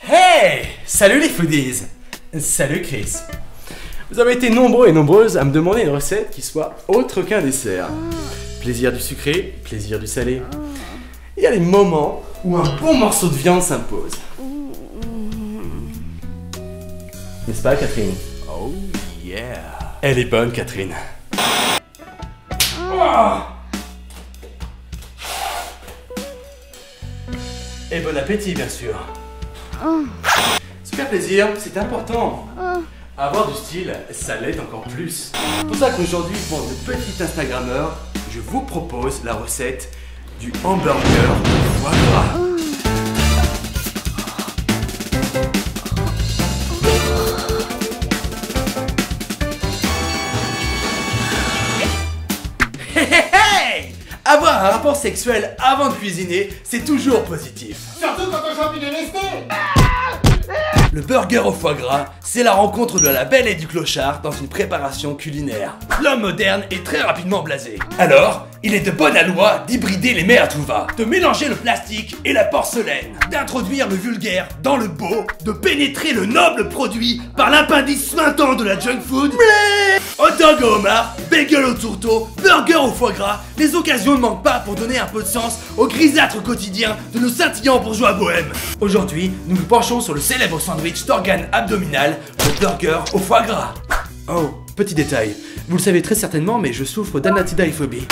Hey! Salut les foodies! Salut Chris! Vous avez été nombreux et nombreuses à me demander une recette qui soit autre qu'un dessert. Plaisir du sucré, plaisir du salé. Il y a des moments où un bon morceau de viande s'impose. N'est-ce pas Catherine? Oh yeah! Elle est bonne Catherine. Oh! Et bon appétit bien sûr. Se faire plaisir, c'est important. Avoir du style, ça l'aide encore plus. C'est pour ça qu'aujourd'hui, pour de petits Instagrammeurs, je vous propose la recette du hamburger au foie gras. Avoir un rapport sexuel avant de cuisiner, c'est toujours positif. Surtout quand on champigne de lesté. Le burger au foie gras, c'est la rencontre de la belle et du clochard dans une préparation culinaire. L'homme moderne est très rapidement blasé. Alors, il est de bonne loi d'hybrider les mets à tout va, de mélanger le plastique et la porcelaine, d'introduire le vulgaire dans le beau, de pénétrer le noble produit par l'appendice suintant de la junk food. Hot dog au homard, bagel au tourteau, burger au foie gras, les occasions ne manquent pas pour donner un peu de sens au grisâtre quotidien de nos scintillants bourgeois bohèmes. Aujourd'hui, nous nous penchons sur le célèbre sandwich d'organes abdominal, le burger au foie gras. Oh, petit détail, vous le savez très certainement, mais je souffre d'anatidaephobie.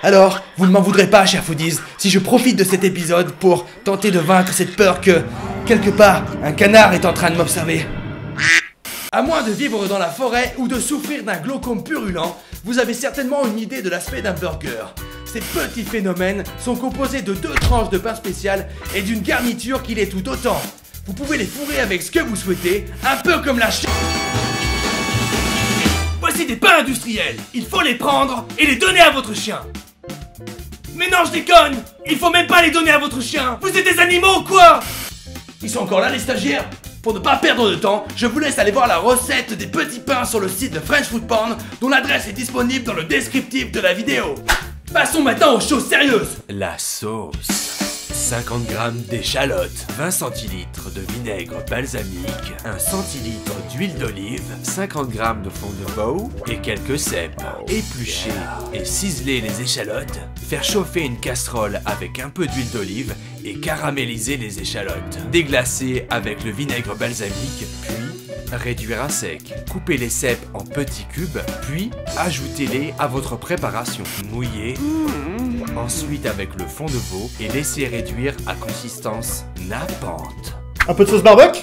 Alors, vous ne m'en voudrez pas, chers foodies, si je profite de cet épisode pour tenter de vaincre cette peur que, quelque part, un canard est en train de m'observer. À moins de vivre dans la forêt ou de souffrir d'un glaucome purulent, vous avez certainement une idée de l'aspect d'un burger. Ces petits phénomènes sont composés de 2 tranches de pain spécial et d'une garniture qui l'est tout autant. Vous pouvez les fourrer avec ce que vous souhaitez, un peu comme la Voici des pains industriels, il faut les prendre et les donner à votre chien. Mais non, je déconne, il faut même pas les donner à votre chien. Vous êtes des animaux ou quoi? Ils sont encore là les stagiaires? Pour ne pas perdre de temps, je vous laisse aller voir la recette des petits pains sur le site de French Food Porn, dont l'adresse est disponible dans le descriptif de la vidéo. Passons maintenant aux choses sérieuses. La sauce. 50 g d'échalotes, 20 centilitres de vinaigre balsamique, 1 centilitre d'huile d'olive, 50 g de fond de veau et quelques cèpes. Éplucher et ciseler les échalotes, faire chauffer une casserole avec un peu d'huile d'olive et caraméliser les échalotes. Déglacer avec le vinaigre balsamique, puis réduire à sec. Coupez les cèpes en petits cubes, puis ajoutez-les à votre préparation. Mouillez. Ensuite avec le fond de veau et laissez réduire à consistance nappante. Un peu de sauce barbecue?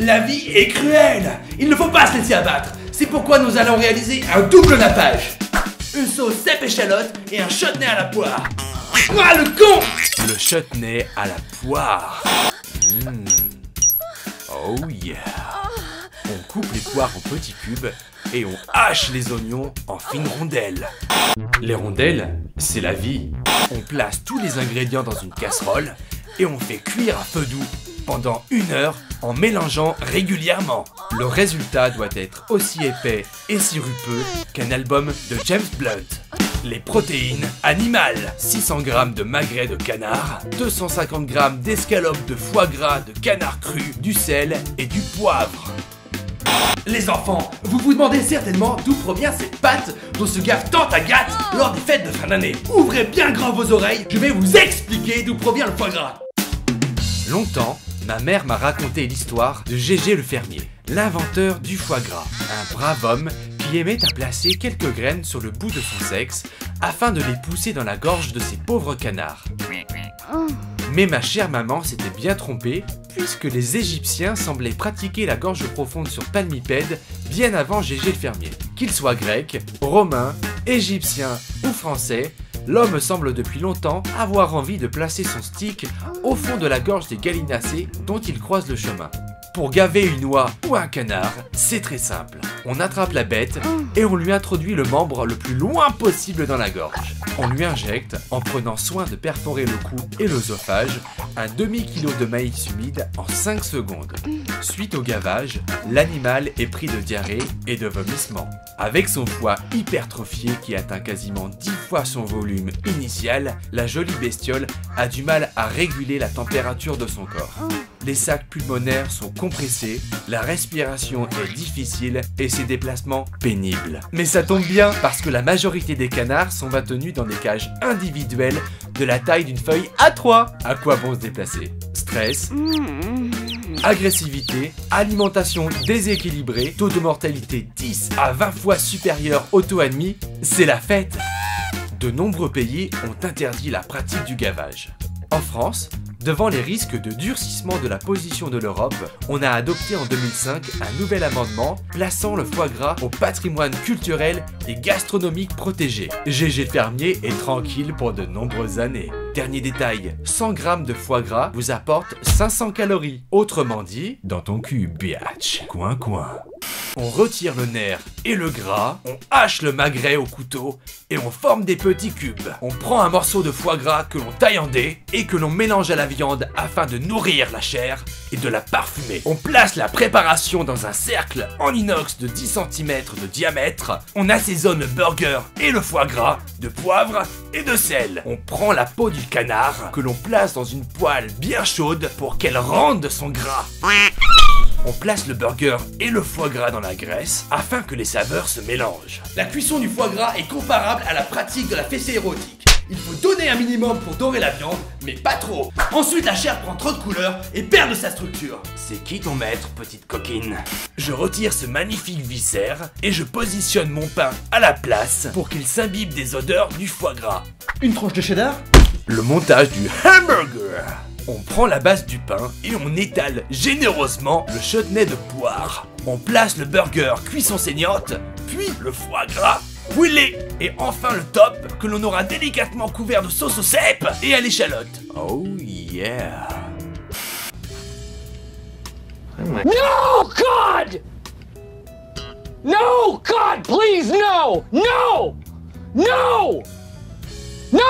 La vie est cruelle. Il ne faut pas se laisser abattre. C'est pourquoi nous allons réaliser un double nappage. Une sauce cèpe échalote et un chutney à la poire. Ah le con! Le chutney à la poire. Oh yeah. On coupe les poires en petits cubes et on hache les oignons en fines rondelles. Les rondelles, c'est la vie. On place tous les ingrédients dans une casserole et on fait cuire à feu doux pendant 1 heure en mélangeant régulièrement. Le résultat doit être aussi épais et sirupeux qu'un album de James Blunt. Les protéines animales, 600 g de magret de canard, 250 g d'escalope de foie gras de canard cru, du sel et du poivre. Les enfants, vous vous demandez certainement d'où provient cette pâte dont se gave tant Agathe lors des fêtes de fin d'année. Ouvrez bien grand vos oreilles, je vais vous expliquer d'où provient le foie gras. Longtemps, ma mère m'a raconté l'histoire de Gégé le fermier, l'inventeur du foie gras. Un brave homme qui aimait à placer quelques graines sur le bout de son sexe afin de les pousser dans la gorge de ses pauvres canards. Mais ma chère maman s'était bien trompée, puisque les Égyptiens semblaient pratiquer la gorge profonde sur palmipèdes bien avant Gégé le fermier. Qu'il soit grec, romain, égyptien ou français, l'homme semble depuis longtemps avoir envie de placer son stick au fond de la gorge des gallinacés dont il croise le chemin. Pour gaver une oie ou un canard, c'est très simple. On attrape la bête et on lui introduit le membre le plus loin possible dans la gorge. On lui injecte, en prenant soin de perforer le cou et l'œsophage, un demi-kilo de maïs humide en 5 secondes. Suite au gavage, l'animal est pris de diarrhée et de vomissement. Avec son foie hypertrophié qui atteint quasiment 10 fois son volume initial, la jolie bestiole a du mal à réguler la température de son corps. Les sacs pulmonaires sont compressés, la respiration est difficile et ses déplacements pénibles. Mais ça tombe bien parce que la majorité des canards sont maintenus dans des cages individuelles de la taille d'une feuille A3. À quoi bon se déplacer? Stress, agressivité, alimentation déséquilibrée, taux de mortalité 10 à 20 fois supérieur au taux admis, c'est la fête. De nombreux pays ont interdit la pratique du gavage. En France, devant les risques de durcissement de la position de l'Europe, on a adopté en 2005 un nouvel amendement plaçant le foie gras au patrimoine culturel et gastronomique protégé. GG Fermier est tranquille pour de nombreuses années. Dernier détail, 100 grammes de foie gras vous apporte 500 calories. Autrement dit, dans ton cul, biatch. Coin coin. On retire le nerf et le gras, on hache le magret au couteau et on forme des petits cubes. On prend un morceau de foie gras que l'on taille en dés et que l'on mélange à la viande afin de nourrir la chair et de la parfumer. On place la préparation dans un cercle en inox de 10 cm de diamètre. On assaisonne le burger et le foie gras de poivre et de sel. On prend la peau du canard que l'on place dans une poêle bien chaude pour qu'elle rende son gras. On place le burger et le foie gras dans la graisse afin que les saveurs se mélangent. La cuisson du foie gras est comparable à la pratique de la fessée érotique. Il faut donner un minimum pour dorer la viande, mais pas trop. Ensuite, la chair prend trop de couleur et perd de sa structure. C'est qui ton maître, petite coquine? Je retire ce magnifique viscère et je positionne mon pain à la place pour qu'il s'imbibe des odeurs du foie gras. Une tranche de cheddar? Le montage du hamburger. On prend la base du pain et on étale généreusement le chutney de poire. On place le burger cuisson saignante, puis le foie gras brûlé. Et enfin le top que l'on aura délicatement couvert de sauce au cèpe et à l'échalote. Oh yeah. No, God! No, God, please, no! No! No! No!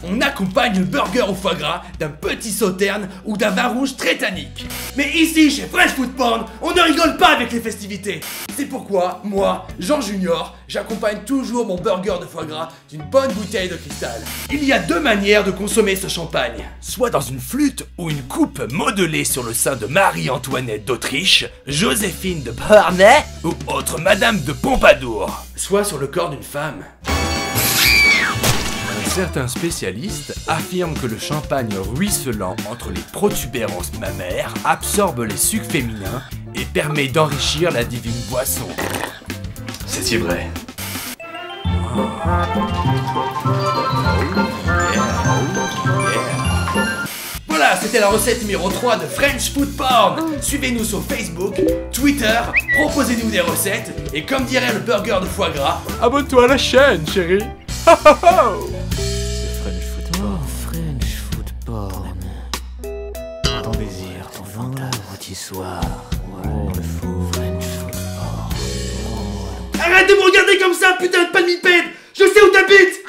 On accompagne le burger au foie gras d'un petit sauterne ou d'un vin rouge très tannique. Mais ici, chez French Food Porn, on ne rigole pas avec les festivités. C'est pourquoi, moi, Jean Junior, j'accompagne toujours mon burger de foie gras d'une bonne bouteille de cristal. Il y a deux manières de consommer ce champagne. Soit dans une flûte ou une coupe modelée sur le sein de Marie-Antoinette d'Autriche, Joséphine de Beauharnais ou autre Madame de Pompadour. Soit sur le corps d'une femme. Certains spécialistes affirment que le champagne ruisselant entre les protubérances mammaires absorbe les sucs féminins et permet d'enrichir la divine boisson. C'est-il vrai? Voilà, c'était la recette numéro 3 de French Food Porn. Suivez-nous sur Facebook, Twitter, proposez-nous des recettes et comme dirait le burger de foie gras, abonne-toi à la chaîne, chérie. French Food Porn. Ton désir, ton fantasme, petit soir. Oh, le fou French Food Porn. arrête de me regarder comme ça, putain de palmipède. Je sais où t'habites.